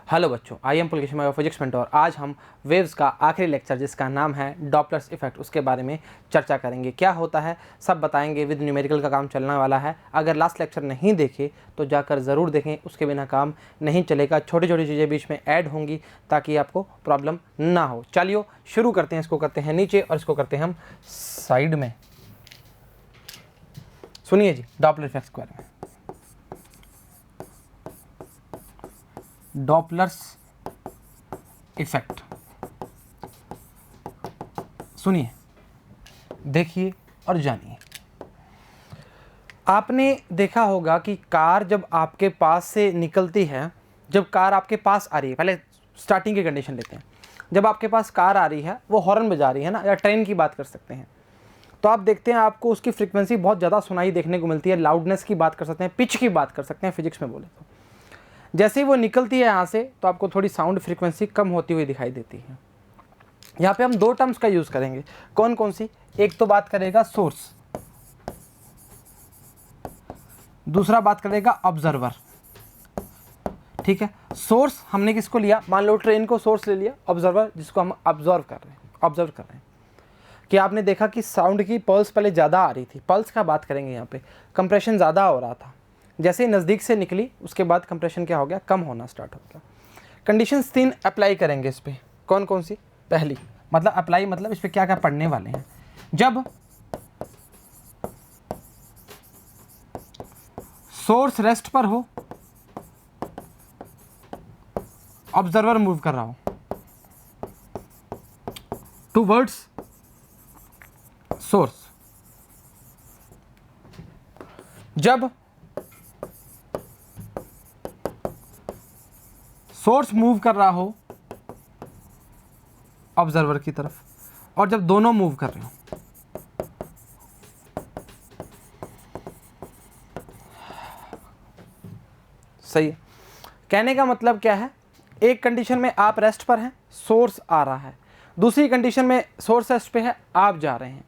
Hello बच्चों, I am Pulkesh physics mentor. आज हम वेव्स का आखिरी लेक्चर जिसका नाम है डॉपलर्स इफेक्ट उसके बारे में चर्चा करेंगे। क्या होता है सब बताएंगे, विद न्यूमेरिकल का काम चलने वाला है। अगर लास्ट लेक्चर नहीं देखे तो जाकर ज़रूर देखें, उसके बिना काम नहीं चलेगा। छोटी छोटी चीज़ें बीच में ऐड होंगी ताकि आपको प्रॉब्लम ना हो। चलिए शुरू करते हैं। इसको करते हैं नीचे और इसको करते हैं हम साइड में। सुनिए जी डॉपलर इफेक्ट के बारे में। डॉपलर्स इफेक्ट सुनिए, देखिए और जानिए। आपने देखा होगा कि कार जब आपके पास से निकलती है, जब कार आपके पास आ रही है, पहले स्टार्टिंग की कंडीशन लेते हैं। जब आपके पास कार आ रही है, वो हॉर्न बजा रही है ना, या ट्रेन की बात कर सकते हैं, तो आप देखते हैं आपको उसकी फ्रीक्वेंसी बहुत ज़्यादा सुनाई देखने को मिलती है। लाउडनेस की बात कर सकते हैं, पिच की बात कर सकते हैं फिजिक्स में बोले तो। जैसे ही वो निकलती है यहाँ से तो आपको थोड़ी साउंड फ्रीक्वेंसी कम होती हुई दिखाई देती है। यहाँ पे हम दो टर्म्स का यूज़ करेंगे। कौन कौन सी? एक तो बात करेगा सोर्स, दूसरा बात करेगा ऑब्जर्वर। ठीक है, सोर्स हमने किसको लिया? मान लो ट्रेन को सोर्स ले लिया। ऑब्जर्वर जिसको हम ऑब्जर्व कर रहे हैं कि आपने देखा कि साउंड की पल्स पहले ज़्यादा आ रही थी। पल्स का बात करेंगे, यहाँ पे कंप्रेशन ज़्यादा हो रहा था। जैसे ही नज़दीक से निकली उसके बाद कंप्रेशन क्या हो गया? कम होना स्टार्ट हो गया। कंडीशंस 3 अप्लाई करेंगे इस पर। कौन कौन सी? पहली मतलब अप्लाई मतलब इस पर क्या क्या पढ़ने वाले हैं। जब सोर्स रेस्ट पर हो, ऑब्जर्वर मूव कर रहा हो टूवर्ड्स सोर्स, जब सोर्स मूव कर रहा हो ऑब्जर्वर की तरफ, और जब दोनों मूव कर रहे हो। सही है। कहने का मतलब क्या है? एक कंडीशन में आप रेस्ट पर हैं, सोर्स आ रहा है। दूसरी कंडीशन में सोर्स रेस्ट पे है, आप जा रहे हैं।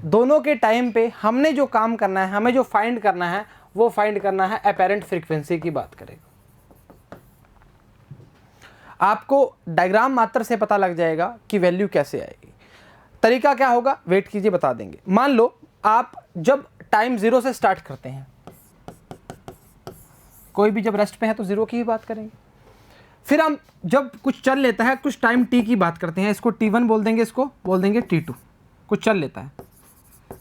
दोनों के टाइम पे हमने जो काम करना है, हमें जो फाइंड करना है, वो फाइंड करना है एपेरेंट फ्रीक्वेंसी की बात करेगा। आपको डायग्राम मात्र से पता लग जाएगा कि वैल्यू कैसे आएगी। तरीका क्या होगा? वेट कीजिए, बता देंगे। मान लो आप जब टाइम 0 से स्टार्ट करते हैं, कोई भी जब रेस्ट पे है तो 0 की ही बात करेंगे। फिर हम जब कुछ चल लेता है, कुछ टाइम t की बात करते हैं, इसको t1 बोल देंगे, इसको बोल देंगे t2। कुछ चल लेता है,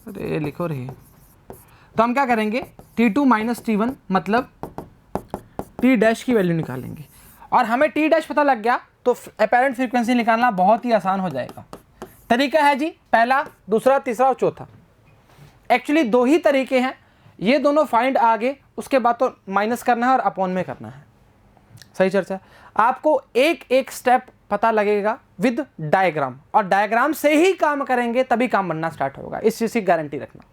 अरे लिखो रे, तो हम क्या करेंगे? t2 माइनस t1 मतलब t डैश की वैल्यू निकालेंगे। और हमें t डैश पता लग गया तो एपेरेंट फ्रीक्वेंसी निकालना बहुत ही आसान हो जाएगा। तरीका है जी पहला, दूसरा, तीसरा और चौथा। एक्चुअली 2 ही तरीके हैं। ये दोनों फाइंड आगे, उसके बाद तो माइनस करना है और अपॉन में करना है। सही चर्चा है। आपको एक एक स्टेप पता लगेगा विद डायग्राम, और डायग्राम से ही काम करेंगे तभी काम बनना स्टार्ट होगा। इस चीज़ की गारंटी रखना।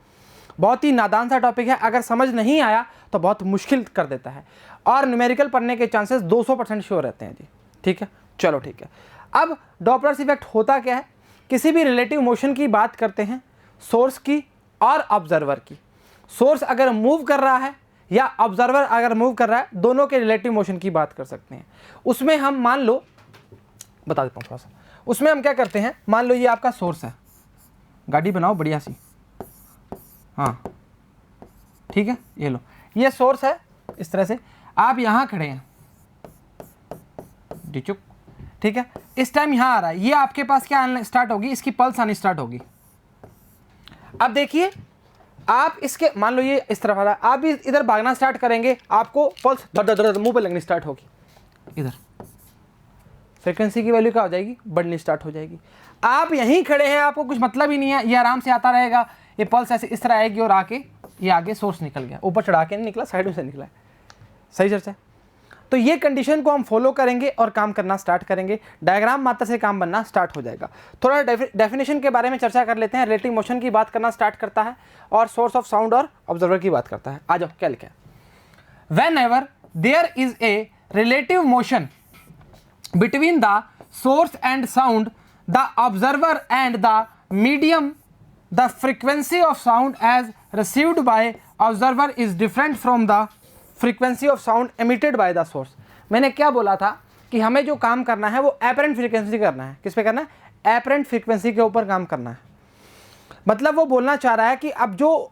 बहुत ही नादान सा टॉपिक है, अगर समझ नहीं आया तो बहुत मुश्किल कर देता है, और न्यूमेरिकल पढ़ने के चांसेस 200% श्योर रहते हैं जी। ठीक है, चलो ठीक है। अब डॉपलर्स इफेक्ट होता क्या है? किसी भी रिलेटिव मोशन की बात करते हैं, सोर्स की और ऑब्जर्वर की। सोर्स अगर मूव कर रहा है या ऑब्जर्वर अगर मूव कर रहा है, दोनों के रिलेटिव मोशन की बात कर सकते हैं। उसमें हम मान लो, बता देता हूँ थोड़ा सा। उसमें हम क्या करते हैं, मान लो ये आपका सोर्स है, गाड़ी बनाओ बढ़िया सी, हाँ ठीक है, ये लो, ये सोर्स है। इस तरह से आप यहाँ खड़े हैं, डिचुक, ठीक है। इस टाइम यहाँ आ रहा है, ये आपके पास क्या आने स्टार्ट होगी? इसकी पल्स आनी स्टार्ट होगी। अब देखिए, आप इसके मान लो ये इस तरफ आ रहा है, आप भी इधर भागना स्टार्ट करेंगे, आपको पल्स धड़ धड़ धड़ मुंह पे लगनी स्टार्ट होगी। इधर फ्रीक्वेंसी की वैल्यू क्या हो जाएगी? बढ़नी स्टार्ट हो जाएगी। आप यहीं खड़े हैं, आपको कुछ मतलब ही नहीं है, ये आराम से आता रहेगा। ये पल्स ऐसे इस तरह आएगी और आके ये आगे सोर्स निकल गया, ऊपर चढ़ा के नहीं निकला, साइड में से निकला है। सही चर्चा है। तो ये कंडीशन को हम फॉलो करेंगे और काम करना स्टार्ट करेंगे। डायग्राम मात्र से काम बनना स्टार्ट हो जाएगा। थोड़ा डेफिनेशन के बारे में चर्चा कर लेते हैं। रिलेटिव मोशन की बात करना स्टार्ट करता है और सोर्स ऑफ साउंड और ऑब्जर्वर की बात करता है। आ जाओ, क्या लिखा है? Whenever there is a relative motion between the source and sound, the observer and the medium, the frequency of sound as received by observer is different from the frequency of sound emitted by the source. मैंने क्या बोला था कि हमें जो काम करना है वो एपरेंट फ्रीक्वेंसी करना है। किस पे करना है? एपरेंट फ्रीक्वेंसी के ऊपर काम करना है। मतलब वो बोलना चाह रहा है कि अब जो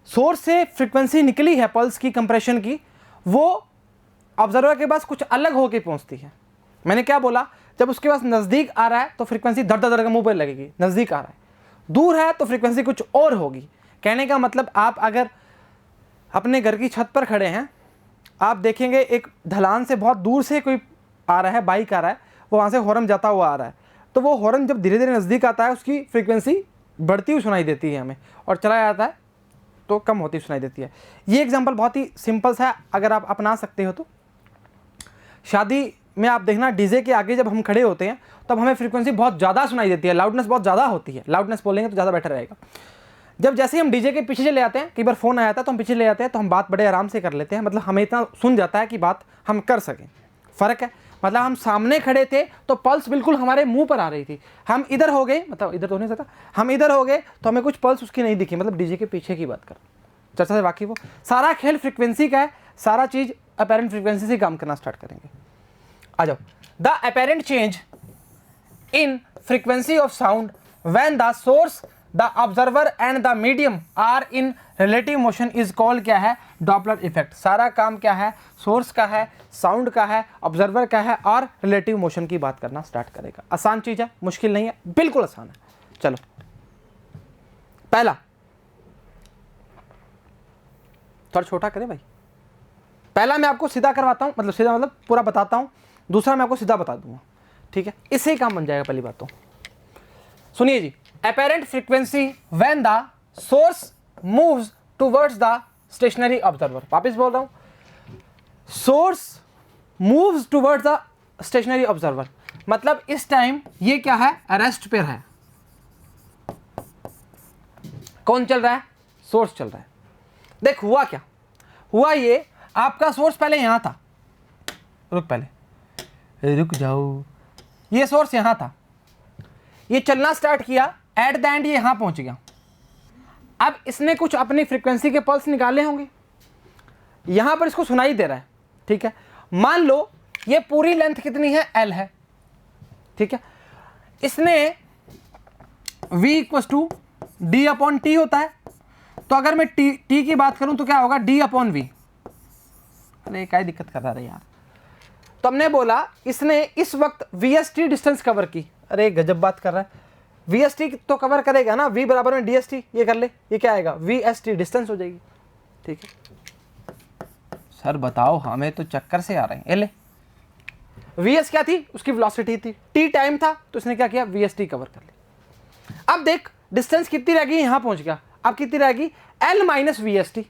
सोर्स से फ्रीक्वेंसी निकली है पल्स की, कंप्रेशन की, वो ऑब्जर्वर के पास कुछ अलग होके पहुंचती है। मैंने क्या बोला? जब उसके पास नज़दीक आ रहा है तो फ्रीक्वेंसी धड़ धड़ का मुंह पर लगेगी, नज़दीक आ रहा है। दूर है तो फ्रीक्वेंसी कुछ और होगी। कहने का मतलब आप अगर अपने घर की छत पर खड़े हैं, आप देखेंगे एक ढलान से बहुत दूर से कोई आ रहा है, बाइक आ रहा है, वो वहाँ से हॉर्न जाता हुआ आ रहा है, तो वो हॉर्न जब धीरे धीरे नज़दीक आता है उसकी फ्रीक्वेंसी बढ़ती हुई सुनाई देती है हमें, और चला जाता है तो कम होती सुनाई देती है। ये एग्जांपल बहुत ही सिंपल सा है, अगर आप अपना सकते हो तो। शादी में आप देखना डीजे के आगे जब हम खड़े होते हैं तब हमें फ्रीक्वेंसी बहुत ज़्यादा सुनाई देती है, लाउडनेस बहुत ज़्यादा होती है। लाउडनेस बोलेंगे तो ज़्यादा बेटर रहेगा। जब जैसे ही हम डीजे के पीछे चले जाते हैं, कई बार फ़ोन आ जाता है तो हम पीछे ले जाते हैं, तो हम बात बड़े आराम से कर लेते हैं, मतलब हमें इतना सुन जाता है कि बात हम कर सकें। फ़र्क है, मतलब हम सामने खड़े थे तो पल्स बिल्कुल हमारे मुंह पर आ रही थी, हम इधर हो गए, मतलब इधर तो नहीं सकता, हम इधर हो गए तो हमें कुछ पल्स उसकी नहीं दिखी, मतलब डीजे के पीछे की बात कर। चर्चा से वाकिफ हो? सारा खेल फ्रीक्वेंसी का है, सारा चीज़ अपेरेंट फ्रीक्वेंसी से काम करना स्टार्ट करेंगे। आ जाओ। The apparent change in frequency of sound when the source, the observer and the medium are in relative motion is called क्या है? Doppler effect. सारा काम क्या है? सोर्स का है, साउंड का है, ऑब्जर्वर का है, और रिलेटिव मोशन की बात करना स्टार्ट करेगा। आसान चीज़ है, मुश्किल नहीं है, बिल्कुल आसान है। चलो, पहला थोड़ा छोटा करें भाई। पहला मैं आपको सीधा करवाता हूँ, मतलब सीधा मतलब पूरा बताता हूँ, दूसरा मैं आपको सीधा बता दूंगा, ठीक है? इससे ही काम बन जाएगा। पहली बात तो सुनिए जी। Apparent frequency when the source moves towards the stationary observer. वापस बोल रहा हूँ, source moves towards the stationary observer, मतलब इस टाइम ये क्या है? अरेस्ट पर है। कौन चल रहा है? सोर्स चल रहा है। देख हुआ क्या? हुआ ये, आपका सोर्स पहले यहां था, रुक जाओ, ये सोर्स यहां था, ये चलना स्टार्ट किया, एट द एंड ये यहां पहुंच गया। अब इसने कुछ अपनी फ्रीक्वेंसी के पल्स निकाले होंगे, यहां पर इसको सुनाई दे रहा है, ठीक है? मान लो ये पूरी लेंथ कितनी है? L है, ठीक है? इसने V = D/T होता है, तो अगर मैं T की बात करूं तो क्या होगा? D/V। अरे क्या दिक्कत कर रहा है यार। तो हमने बोला इसने इस वक्त VST डिस्टेंस कवर की। अरे गजब बात कर रहा है, VST तो कवर करेगा ना, V बराबर में DST, ये कर ले, ये क्या आएगा? VST डिस्टेंस हो जाएगी, ठीक है? सर बताओ, हमें तो चक्कर से आ रहे हैं। ये ले, VS क्या थी? उसकी वेलोसिटी थी, T टाइम था, तो इसने क्या किया? VST कवर कर ली। अब देख डिस्टेंस कितनी रहेगी? यहां पहुंच गया, अब कितनी रहेगी? L - VST।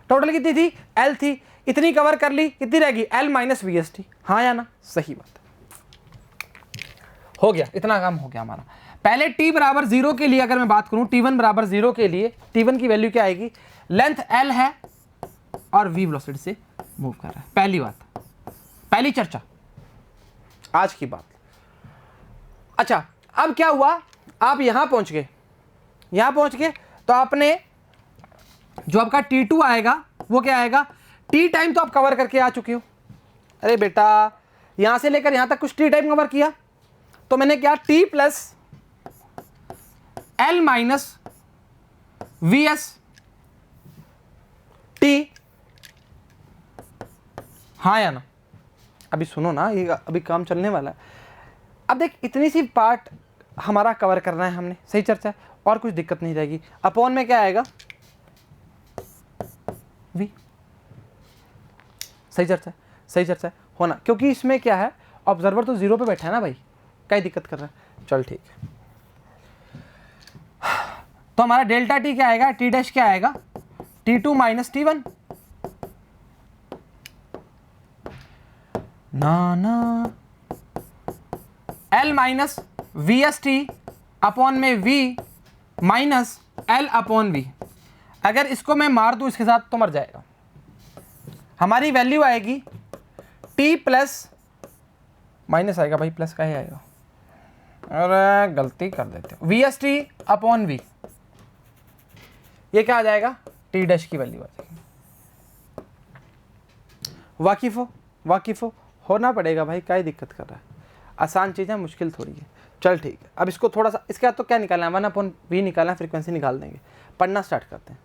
टोटल कितनी थी? L थी, इतनी कवर कर ली, कितनी रहेगी? L - VST। हाँ या ना? सही बात है, हो गया, इतना काम हो गया हमारा। पहले t बराबर 0 के लिए अगर मैं बात करूं, t1 बराबर 0 के लिए t1 की वैल्यू क्या आएगी? लेंथ L है और v वेलोसिटी से मूव कर रहा है। पहली बात, पहली चर्चा आज की बात। अच्छा, अब क्या हुआ? आप यहां पहुंच गए, यहां पहुंच गए तो आपने जो आपका t2 आएगा वो क्या आएगा? t टाइम तो आप कवर करके आ चुके हो। अरे बेटा, यहां से लेकर यहां तक कुछ t टाइम कवर किया, तो मैंने क्या? t + L - VS t। हाँ या ना? अभी सुनो ना, ये अभी काम चलने वाला है। अब देख, इतनी सी पार्ट हमारा कवर करना है हमने, सही चर्चा है, और कुछ दिक्कत नहीं रहेगी। अपॉन में क्या आएगा? V। सही चर्चा है, सही चर्चा है होना, क्योंकि इसमें क्या है? ऑब्जर्वर तो 0 पे बैठा है ना भाई, क्या दिक्कत कर रहा है? चल ठीक है, तो हमारा डेल्टा टी क्या आएगा? T डैश क्या आएगा? T2 - T1 ना L - VST अपॉन में V माइनस L/V। अगर इसको मैं मार दूं इसके साथ तो मर जाएगा। हमारी वैल्यू आएगी T + माइनस आएगा भाई, प्लस का ही आएगा, अरे गलती कर देते हो, VST/V। ये क्या आ जाएगा? T डैश की वैल्यू आ जाएगी। वाकिफ हो? वाकिफ हो? होना पड़ेगा भाई, क्या दिक्कत कर रहा है, आसान चीज़ है, मुश्किल थोड़ी है। चल ठीक है, अब इसको थोड़ा सा, इसके बाद तो क्या निकालना है, 1/v निकालना है, फ्रीक्वेंसी निकाल देंगे। पढ़ना स्टार्ट करते हैं,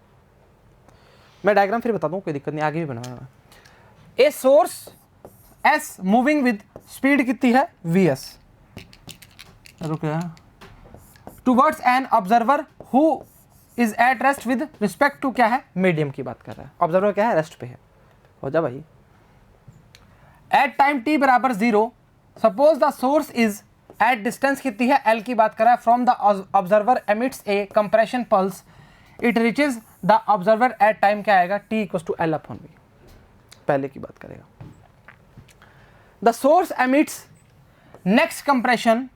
मैं डायग्राम फिर बता दूँ, कोई दिक्कत नहीं, आगे भी बनाऊंगा। A source S moving with speed कितनी है vs, रुक जा, towards an observer who is at rest with respect to क्या है, मीडियम की बात कर रहा है, ऑब्जर्वर क्या है, रेस्ट पे है, हो जा भाई। एट टाइम t बराबर 0, suppose the source is at distance कितनी है l की बात कर रहा है, from the observer emits a compression pulse, it reaches the observer at time क्या आएगा, t इक्वल्स टू l/v, पहले की बात करेगा। The source emits next compression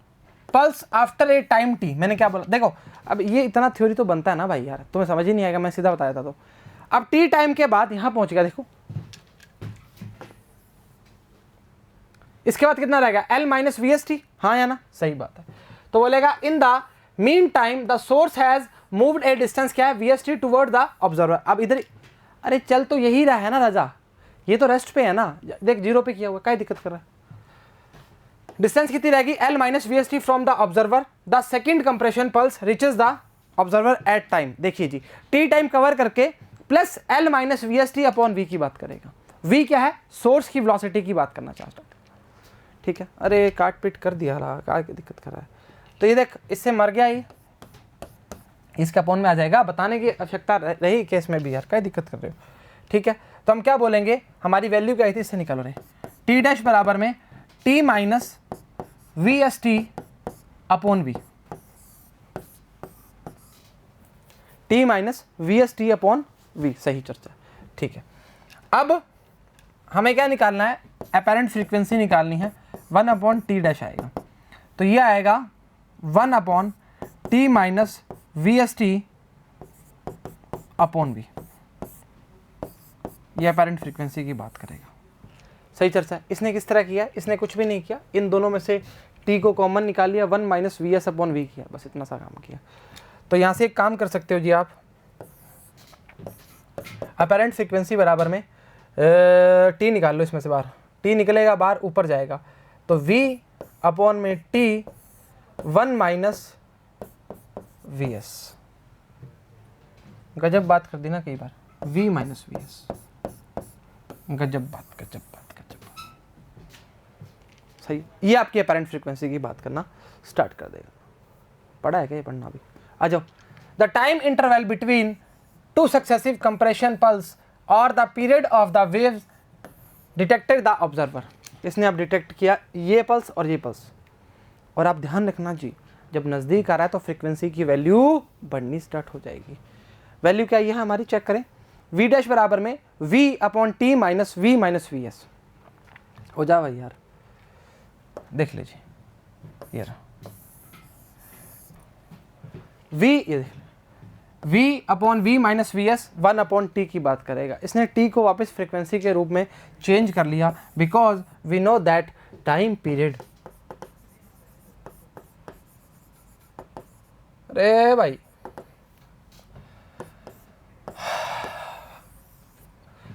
pulse after a time t, मैंने क्या बोला, देखो अब ये इतना थ्योरी तो बनता है ना भाई यार, तुम्हें समझ ही नहीं आएगा, मैं सीधा बताया था। तो अब t टाइम के बाद यहां पहुंच गया, देखो इसके बाद कितना रहेगा, l माइनस vst, हाँ या ना, सही बात है। तो बोलेगा in the mean time the source has moved A distance क्या है, vst टुवर्ड द ऑब्जर्वर। अब इधर अरे चल तो यही रहा है ना राजा, ये तो रेस्ट पे है ना, देख 0 पे किया हुआ, क्या दिक्कत कर रहा है। डिस्टेंस कितनी रहेगी, l minus vst from the observer, the second compression pulse reaches the observer at time, देखिए जी t टाइम कवर करके plus l minus vst upon v की बात करेगा। v क्या है, सोर्स की वेलोसिटी की बात करना चाहता हूँ, ठीक है। अरे काट पीट कर दिया रहा, क्या दिक्कत कर रहा है। तो ये देख, इससे मर गया ये, इसका अपॉन में आ जाएगा, बताने की आवश्यकता रही केस में भी यार, क्या दिक्कत कर रहे हो, ठीक है। तो हम क्या बोलेंगे, हमारी वैल्यू क्या आई थी, इससे निकालो रहे, टी डैश बराबर में t minus vst upon v, t minus vst upon v, सही चर्चा, ठीक है। अब हमें क्या निकालना है, अपेरेंट फ्रीक्वेंसी निकालनी है, 1/t डैश आएगा, तो ये आएगा 1/t minus vst upon v, ये अपेरेंट फ्रीक्वेंसी की बात करेगा, सही चर्चा। इसने किस तरह किया, इसने कुछ भी नहीं किया, इन दोनों में से t को कॉमन निकाल लिया, 1 माइनस vs अपॉन v किया, बस इतना सा काम किया। तो यहाँ से एक काम कर सकते हो जी आप, अपेरेंट फ्रीक्वेंसी बराबर में t निकाल लो, इसमें से बाहर t निकलेगा, बाहर ऊपर जाएगा, तो v अपॉन में t 1 माइनस vs, गजब बात कर दी ना कई बार, v माइनस vs, गजब बात, गजब बात, गजब बात, सही। ये आपकी अपेरेंट फ्रीक्वेंसी की बात करना स्टार्ट कर देगा। पढ़ा है क्या ये, पढ़ना भी आ जाओ। The time interval between two successive compression pulse और the period of the waves detected the observer, इसने अब डिटेक्ट किया ये पल्स और ये पल्स, और आप ध्यान रखना जी, जब नज़दीक आ रहा है तो फ्रीक्वेंसी की वैल्यू बढ़नी स्टार्ट हो जाएगी। वैल्यू क्या ये है हमारी, चेक करें, v डैश बराबर में v upon T minus v minus V S, हो जा भाई यार, देख लीजिए ये रहा v, ये देख v upon v minus V S 1/t की बात करेगा। इसने t को वापस फ्रीक्वेंसी के रूप में चेंज कर लिया, because we know that time period, अरे भाई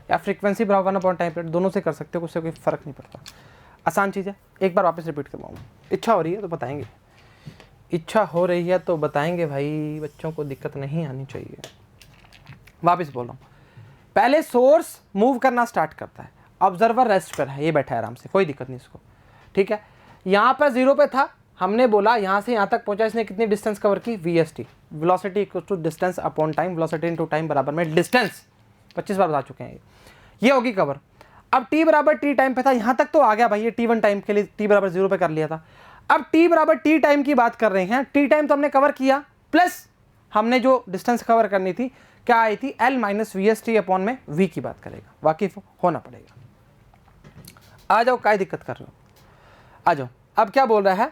या फ्रीक्वेंसी बराबर 1/टाइम पीरियड, दोनों से कर सकते हो, उससे कोई फर्क नहीं पड़ता, आसान चीज़ है। एक बार वापस रिपीट करवाऊंगा, इच्छा हो रही है तो बताएंगे, इच्छा हो रही है तो बताएंगे भाई, बच्चों को दिक्कत नहीं आनी चाहिए। वापस बोल रहा हूँ, पहले सोर्स मूव करना स्टार्ट करता है, ऑब्जर्वर रेस्ट पर है, ये बैठा है आराम से, कोई दिक्कत नहीं इसको, ठीक है। यहाँ पर 0 पे था, हमने बोला यहाँ से यहाँ तक पहुँचा, इसने कितनी डिस्टेंस कवर की, vst, velocity equal to distance upon time, velocity into time बराबर में डिस्टेंस, 25 बार बता चुके हैं ये होगी कवर। अब t बराबर t टाइम पे था, यहाँ तक तो आ गया भाई, ये t1 टाइम के लिए t बराबर 0 पे कर लिया था। अब t बराबर t टाइम की बात कर रहे हैं, t टाइम तो हमने कवर किया, प्लस हमने जो डिस्टेंस कवर करनी थी क्या आई थी, l माइनस vst अपॉन में v की बात करेगा, वाकिफ होना पड़ेगा। आ जाओ, क्या दिक्कत कर रहे हो, आ जाओ। अब क्या बोल रहा है,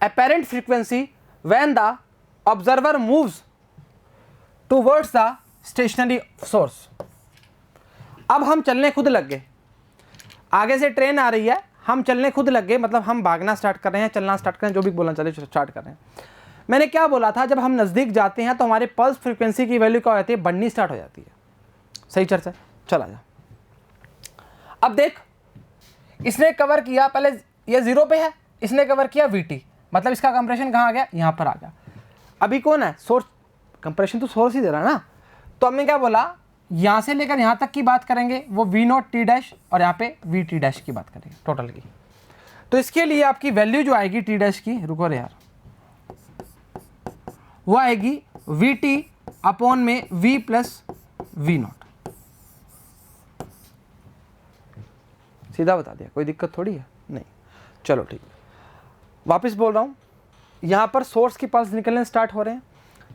apparent frequency when the observer moves towards the stationary source। अब हम चलने खुद लग गए, आगे से ट्रेन आ रही है, हम चलने खुद लग गए, मतलब हम भागना स्टार्ट कर रहे हैं, चलना स्टार्ट कर रहे हैं, जो भी बोलना चले स्टार्ट कर रहे हैं। मैंने क्या बोला था, जब हम नज़दीक जाते हैं तो हमारे पल्स फ्रीक्वेंसी की वैल्यू क्या हो जाती है, बढ़नी स्टार्ट हो जाती है, सही चर्चा, चला जा। अब देख, इसने कवर किया, पहले ये 0 पे है, इसने कवर किया VT, मतलब इसका कंप्रेशन कहाँ आ गया, यहाँ पर आ गया। अभी कौन है सोर्स, कंप्रेशन तो सोर्स ही दे रहा है ना। तो हमने क्या बोला, यहाँ से लेकर यहाँ तक की बात करेंगे वो V0 T डैश, और यहाँ पे VT डैश की बात करेंगे टोटल की। तो इसके लिए आपकी वैल्यू जो आएगी T डैश की, रुको रे यार, वो आएगी VT अपॉन में V प्लस V0। सीधा बता दिया, कोई दिक्कत थोड़ी है, नहीं। चलो ठीक है, वापस बोल रहा हूँ, यहाँ पर सोर्स की पल्स निकलने स्टार्ट हो रहे हैं,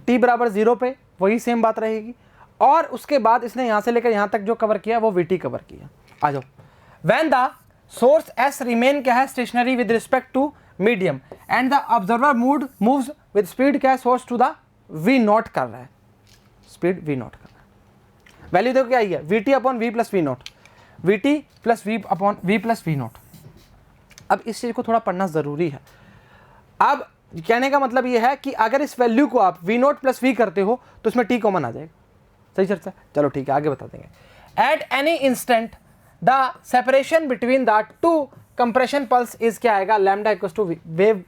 t बराबर 0 पे वही सेम बात रहेगी, और उसके बाद इसने यहाँ से लेकर यहाँ तक जो कवर किया वो VT कवर किया। आ जाओ, when the source S remain क्या है, stationary with respect to medium, and the observer moves with speed क्या है, सोर्स टू द V0 कर रहा है, स्पीड V0 कर रहा है। वैल्यू देखो क्या आई है, VT upon V plus V0, VT plus V upon V plus V0। अब इस चीज़ को थोड़ा पढ़ना ज़रूरी है। अब कहने का मतलब ये है कि अगर इस वैल्यू को आप V0 प्लस V करते हो तो इसमें T कॉमन आ जाएगा। सही चर्चा, चलो ठीक है, आगे बता देंगे। At any instant the separation between the two compression pulse is क्या आएगा, lambda equal to wave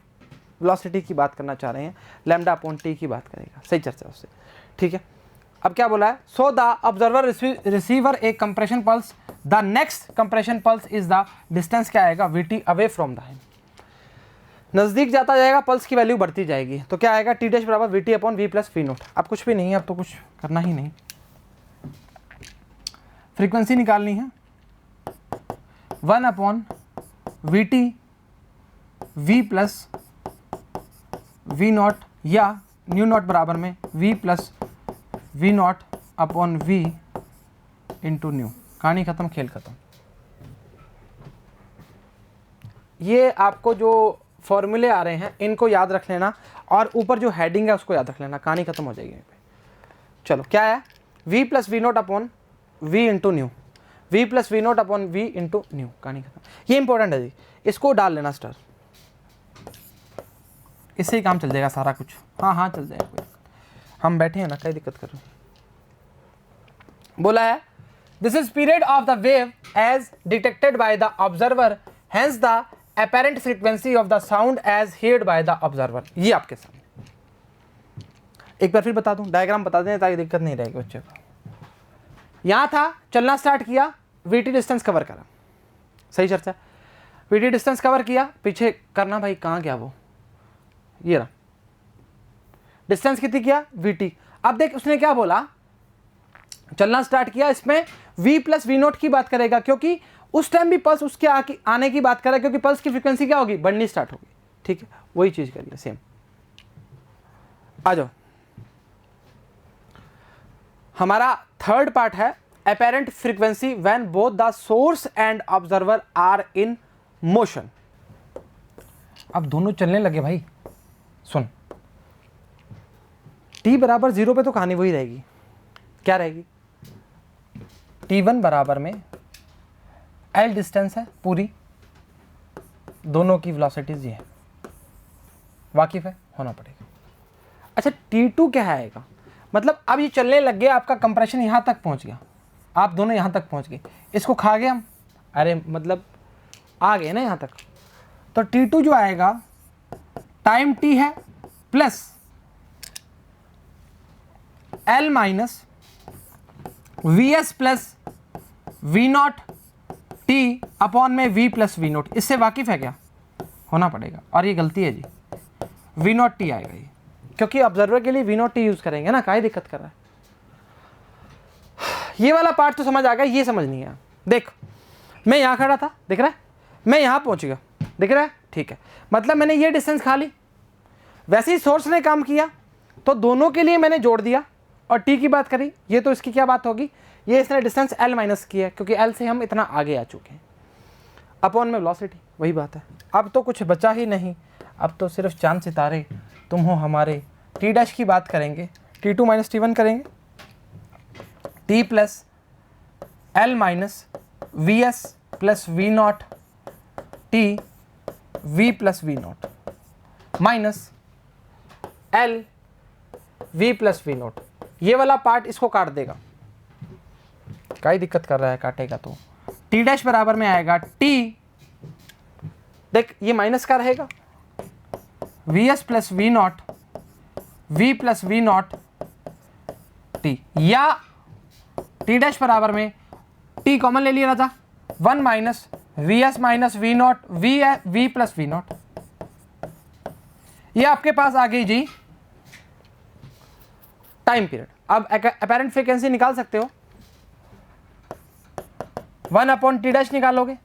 velocity की बात करना चाह रहे हैं, लैम्डा अपॉन टी की बात करेगा। सही चर्चा उससे, ठीक है। अब क्या बोला है, so the observer receiver A compression pulse, the next compression pulse is the distance क्या आएगा, VT away from the him. नज़दीक जाता जाएगा पल्स की वैल्यू बढ़ती जाएगी, तो क्या आएगा, T डैश बराबर VT upon V plus V0। अब कुछ भी नहीं है, अब तो कुछ करना ही नहीं, फ्रीक्वेंसी निकालनी है, 1 upon VT V plus V0 या न्यू नॉट बराबर में V plus V0 upon V into nu. कहानी खत्म, खेल खत्म। ये आपको जो फॉर्मूले आ रहे हैं इनको याद रख लेना, और ऊपर जो हेडिंग है उसको याद रख लेना, कहानी खत्म हो जाएगी यहाँ पे। चलो क्या है, V plus V0 upon V into new, V plus V0 upon V into nu, कहानी खत्म। ये इंपॉर्टेंट है जी, इसको डाल लेना स्टार, इससे ही काम चल जाएगा सारा कुछ। हाँ हाँ चल जाएगा, कोई हम बैठे हैं ना, क्या दिक्कत कर रहे हैं। बोला है this is period of the wave as detected by the observer, hence the apparent frequency of the sound as heard by the observer। ये आपके सामने एक बार फिर बता दूं, डायग्राम बता दें ताकि दिक्कत नहीं रहेगी बच्चे को। यहाँ था, चलना स्टार्ट किया, VT डिस्टेंस कवर करा, सही चर्चा, VT डिस्टेंस कवर किया, पीछे करना भाई, कहाँ गया वो, ये रहा, डिस्टेंस कितनी किया, VT। अब देख उसने क्या बोला, चलना स्टार्ट किया, इसमें V प्लस V0 की बात करेगा, क्योंकि उस टाइम भी पल्स उसके आने की बात करें, क्योंकि पल्स की फ्रीक्वेंसी क्या होगी, बढ़नी स्टार्ट होगी, ठीक है। वही चीज करिए सेम। आ जाओ, हमारा थर्ड पार्ट है apparent frequency when both the source and observer are in motion. अब दोनों चलने लगे भाई, सुन, T बराबर 0 पे तो कहानी वही रहेगी, क्या रहेगी, T1 बराबर में L डिस्टेंस है पूरी, दोनों की वेलोसिटीज ये है, वाकिफ है, होना पड़ेगा। अच्छा T2 क्या आएगा, मतलब अब ये चलने लग गया, आपका कंप्रेशन यहाँ तक पहुँच गया, आप दोनों यहाँ तक पहुँच गए, इसको खा गए हम, अरे मतलब आ गए ना यहाँ तक। तो T2 जो आएगा टाइम T है plus L minus VS plus V0 T upon में V प्लस V0। इससे वाकिफ है क्या, होना पड़ेगा, और ये गलती है जी, V0 T आएगा ये, क्योंकि ऑब्जर्वर के लिए V0 T यूज करेंगे ना, काहे दिक्कत कर रहा है। ये वाला पार्ट तो समझ आ गया, ये समझ नहीं आया। देख मैं यहाँ खड़ा था, दिख रहा है, मैं यहाँ पहुँच गया, दिख रहा है, ठीक है, मतलब मैंने ये डिस्टेंस खा ली, वैसे ही सोर्स ने काम किया, तो दोनों के लिए मैंने जोड़ दिया और T की बात करी, ये तो इसकी क्या बात होगी, ये इसने डिस्टेंस L माइनस की है, क्योंकि L से हम इतना आगे आ चुके हैं, अपॉन में वेलोसिटी, वही बात है। अब तो कुछ बचा ही नहीं, अब तो सिर्फ चांद सितारे तुम हो हमारे। T डैश की बात करेंगे, T2 माइनस T1 करेंगे, T plus L minus VS plus V0 T V plus V0 minus L V plus V0। ये वाला पार्ट इसको काट देगा, काई दिक्कत कर रहा है, काटेगा तो टी डैश बराबर में आएगा टी, देख ये माइनस का रहेगा, V S plus V naught V plus V naught T, या टी डैश बराबर में टी कॉमन ले लिया राजा, 1 minus V S minus V naught V plus V naught. ये आपके पास आ गई जी टाइम पीरियड। अब अपैरेंट फ्रीक्वेंसी निकाल सकते हो, 1 अपॉन टी डैश निकालोगे,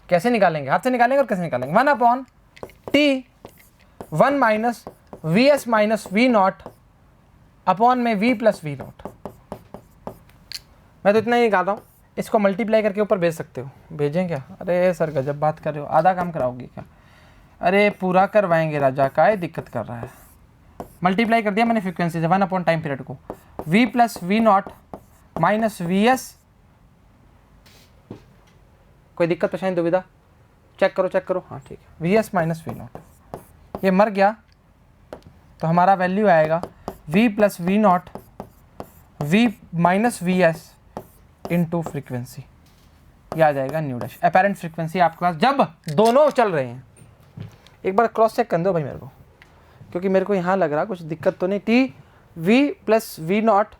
कैसे निकालेंगे, हाथ से निकालेंगे और कैसे निकालेंगे, 1 upon T 1 minus V S minus V naught upon में वी प्लस वी नॉट। मैं तो इतना ही निकाल रहा हूँ, इसको मल्टीप्लाई करके ऊपर भेज सकते हो, भेजें क्या, अरे सर गजब बात कर रहे हो, आधा काम कराओगे क्या, अरे पूरा करवाएंगे राजा, काय दिक्कत कर रहा है। मल्टीप्लाई कर दिया मैंने फ्रीक्वेंसी से 1 अपॉन टाइम पीरियड को, V plus V naught minus V S, कोई दिक्कत परेशानी दुविधा, चेक करो, हाँ ठीक है, V S minus V naught, ये मर गया तो हमारा वैल्यू आएगा V plus V naught V minus V S into frequency, यह आ जाएगा न्यू डैश। अपैरेंट फ्रीक्वेंसी आपके पास जब दोनों चल रहे हैं, एक बार क्रॉस चेक कर दो भाई मेरे को, क्योंकि मेरे को यहाँ लग रहा कुछ दिक्कत तो नहीं, T V plus V naught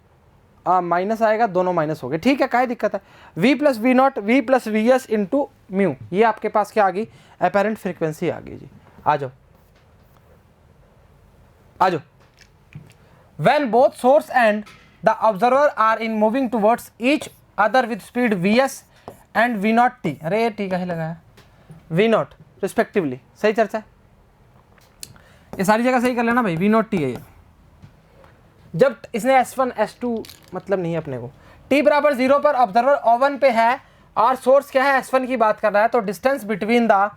minus आएगा, दोनों माइनस हो गए, ठीक है, क्या दिक्कत है, V plus V naught V plus V S into mu, ये आपके पास क्या आ गई, अपैरेंट फ्रीक्वेंसी आ गई जी। आ जाओ when both source and the observer are in moving towards each other with speed vs and v naught t, अरे t का ही लगाया, v naught respectively, सही चर्चा है, ये सारी जगह सही कर लेना भाई, v naught t है ये। जब इसने s1 s2 मतलब नहीं है अपने को, t बराबर 0 पर ऑब्जर्वर O1 पे है और सोर्स क्या है, s1 की बात कर रहा है, तो distance between the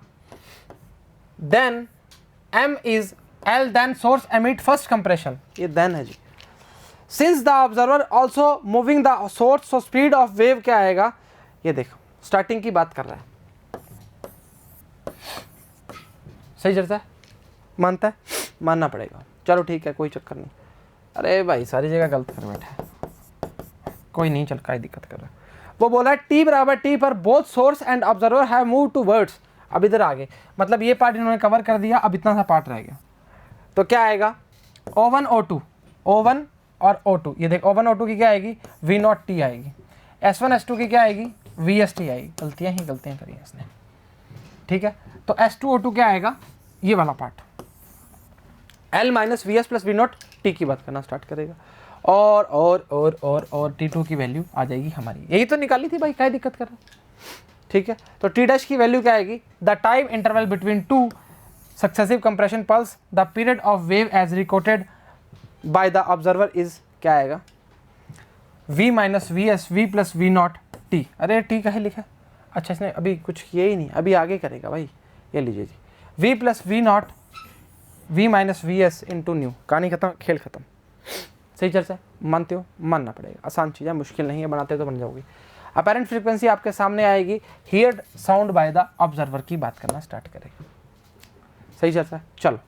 then m is L, then source emit first compression, ये then है जी। Since the observer also moving the source, so speed of wave क्या आएगा, ये देखो स्टार्टिंग की बात कर रहा है, सही चलता है, मानता है, मानना पड़ेगा, चलो ठीक है कोई चक्कर नहीं, अरे भाई सारी जगह गलत कर बैठा है, कोई नहीं, चल काय दिक्कत कर रहा है। वो बोला टी बराबर टी पर both source and observer have move towards, अब इधर आगे, मतलब ये पार्ट इन्होंने कवर कर दिया, अब इतना सा पार्ट रह गया, तो क्या आएगा O1 O2 O1 और O2, ये देख O1 O2 की क्या आएगी, V नॉट T आएगी, S1 S2 की क्या आएगी, VST आएगी, गलतियाँ करी इसने, ठीक है, तो S2 O2 क्या आएगा, ये वाला part, L minus V S plus V naught T की बात करना स्टार्ट करेगा, और T2 की वैल्यू आ जाएगी हमारी, यही तो निकाली थी भाई, क्या दिक्कत कर रहा है, ठीक है, तो T डैश की वैल्यू क्या आएगी, the time interval between two successive compression pulse, the period of wave as recorded by the observer is, क्या आएगा, v minus V S V plus V naught T, अरे टी का है लिखा है, अच्छा इसने अभी कुछ किया ही नहीं, अभी आगे करेगा भाई, ये लीजिए जी, v plus V naught v minus V S into nu, कहानी खत्म, खेल खत्म, सही चर्चा है, मानते हो, मानना पड़ेगा, आसान चीज़ है, मुश्किल नहीं है, बनाते तो बन जाओगी। अपैरेंट फ्रीक्वेंसी आपके सामने आएगी, heard sound bye the observer की बात करना स्टार्ट करेगा, सही चर्चा है, चलो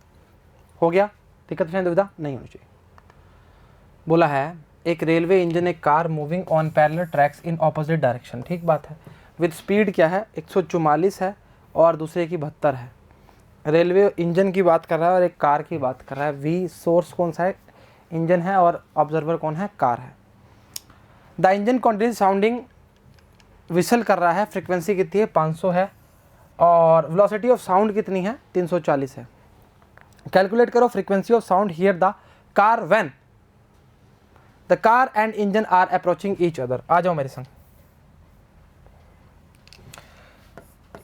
हो गया, दिक्कत दुविधा नहीं होनी चाहिए। बोला है एक रेलवे इंजन एक car moving on parallel tracks in opposite direction, ठीक बात है, विद स्पीड क्या है 144 है और दूसरे की 72 है, रेलवे इंजन की बात कर रहा है और एक कार की बात कर रहा है, वी सोर्स कौन सा है, इंजन है, और ऑब्जर्वर कौन है, कार है। The engine continue sounding, whistle कर रहा है, फ्रिक्वेंसी कितनी है 500 है, और वेलोसिटी ऑफ साउंड कितनी है 340 है। कैलकुलेट करो frequency of sound hear the car when the car and engine are approaching each other. आ जाओ मेरे संग,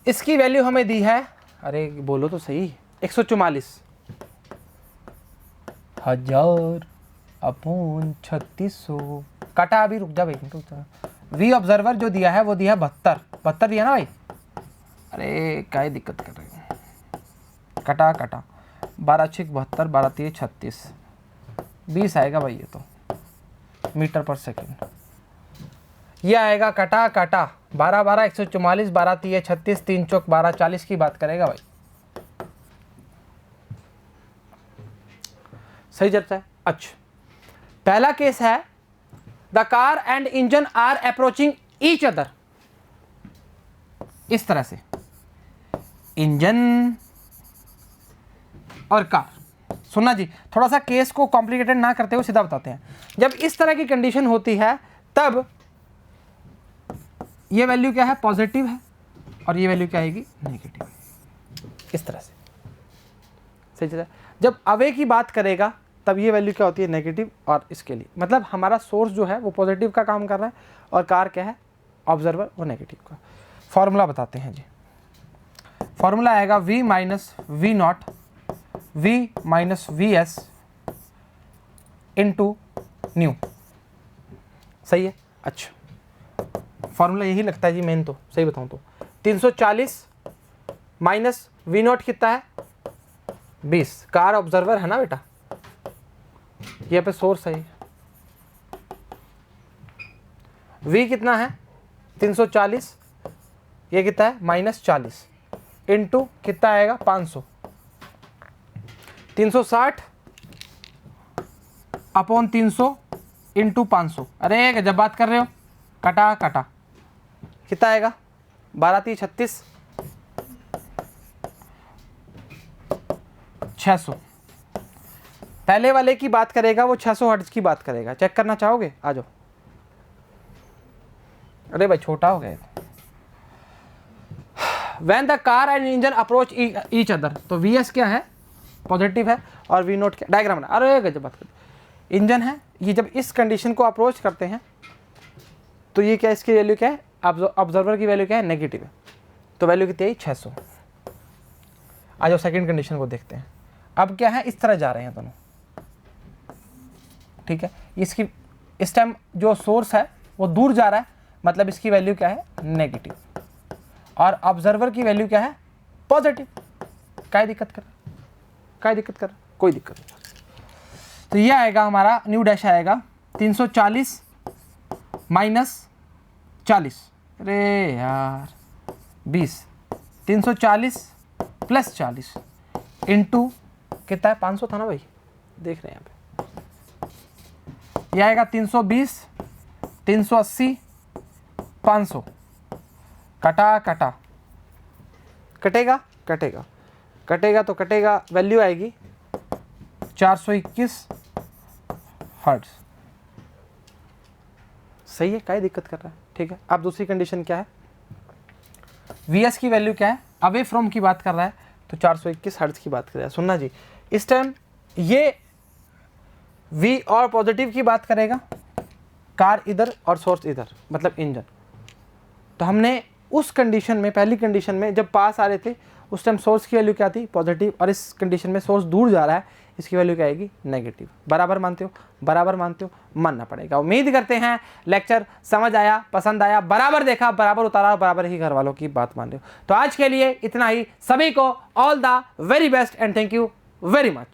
इसकी वैल्यू हमें दी है, अरे बोलो तो सही, 144 हजार अपॉन 3600 काटा, अभी रुक जा भाई, वी ऑब्जर्वर जो दिया है वो दिया है 72 दिया ना भाई, अरे क्या दिक्कत कर रही हूँ, कटा 12 6 72 12 3 36 20 आएगा भाई, ये तो मीटर पर सेकंड, ये आएगा कटा 12 12 144 12 3 36 3 चौक 12 40 की बात करेगा भाई, सही चर्चा है। अच्छा पहला केस है the car and engine are approaching each other, इस तरह से इंजन और कार। सुनना जी, थोड़ा सा केस को कॉम्प्लिकेटेड ना करते हुए सीधा बताते हैं। जब इस तरह की कंडीशन होती है तब ये वैल्यू क्या है, पॉजिटिव है, और ये वैल्यू क्या आएगी, नेगेटिव, इस तरह से। सही चीज़ है। जब अवे की बात करेगा तब ये वैल्यू क्या होती है, नेगेटिव, और इसके लिए मतलब हमारा सोर्स जो है वो पॉजिटिव का काम कर रहा है और कार क्या है, ऑब्जर्वर, वो नेगेटिव का। फॉर्मूला बताते हैं जी। फॉर्मूला आएगा v minus V naught v minus V S into nu. सही है। अच्छा, फॉर्मूला यही लगता है जी मेन, तो सही बताऊँ तो 340 माइनस वी नॉट कितना है, 20। कार ऑब्जर्वर है ना बेटा, ये पे सोर्स है। v कितना है 340, ये कितना है -40, इंटू कितना आएगा 500, 360 अपॉन 300 इंटू 500। अरे गजब बात कर रहे हो, कटा कटा कितना आएगा, 12 36, 600। पहले वाले की बात करेगा वो 600 हर्ट्ज की बात करेगा। चेक करना चाहोगे, आ जाओ। अरे भाई छोटा हो गया। When the car and engine approach each other, तो Vs क्या है, पॉजिटिव है, और V नोट क्या, डायग्राम बना। अरे गजब बात करते। इंजन है, ये जब इस कंडीशन को अप्रोच करते हैं तो ये क्या, इसकी वैल्यू क्या है, ऑब्जर्वर की वैल्यू क्या है, नेगेटिव है, तो वैल्यू कितनी है 600। आ जाओ सेकंड कंडीशन को देखते हैं। अब क्या है, इस तरह जा रहे हैं दोनों, ठीक है। इसकी इस टाइम जो सोर्स है वो दूर जा रहा है, मतलब इसकी वैल्यू क्या है, नेगेटिव, और ऑब्जर्वर की वैल्यू क्या है, पॉजिटिव। क्या दिक्कत कर रहा, क्या दिक्कत कर रहा, कोई दिक्कत नहीं। तो ये आएगा हमारा न्यू डैश आएगा 340 माइनस 40, अरे यार 20, 340 प्लस 40 इंटू कितना है, 500 था ना भाई, देख रहे हैं यहाँ पे। यह आएगा 320, 380, 500, कटा कटा, कटेगा कटेगा कटेगा तो कटेगा, वैल्यू आएगी 421 हर्ट्ज। सही है, क्या दिक्कत कर रहा है, ठीक है। अब दूसरी कंडीशन क्या है, Vs की वैल्यू क्या है, अवे फ्रॉम की बात कर रहा है, तो 421 हर्ट्ज की बात कर रहा है। सुनना जी, इस टाइम ये V और पॉजिटिव की बात करेगा, कार इधर और सोर्स इधर, मतलब इंजन। तो हमने उस कंडीशन में, पहली कंडीशन में जब पास आ रहे थे उस टाइम सोर्स की वैल्यू क्या थी, पॉजिटिव, और इस कंडीशन में सोर्स दूर जा रहा है, इसकी वैल्यू क्या आएगी, नेगेटिव। बराबर मानते हो, बराबर मानते हो, मानना पड़ेगा। उम्मीद करते हैं लेक्चर समझ आया, पसंद आया, बराबर देखा, बराबर उतारा, बराबर ही घर वालों की बात मान रहे हो। तो आज के लिए इतना ही। सभी को all the very best and thank you very much.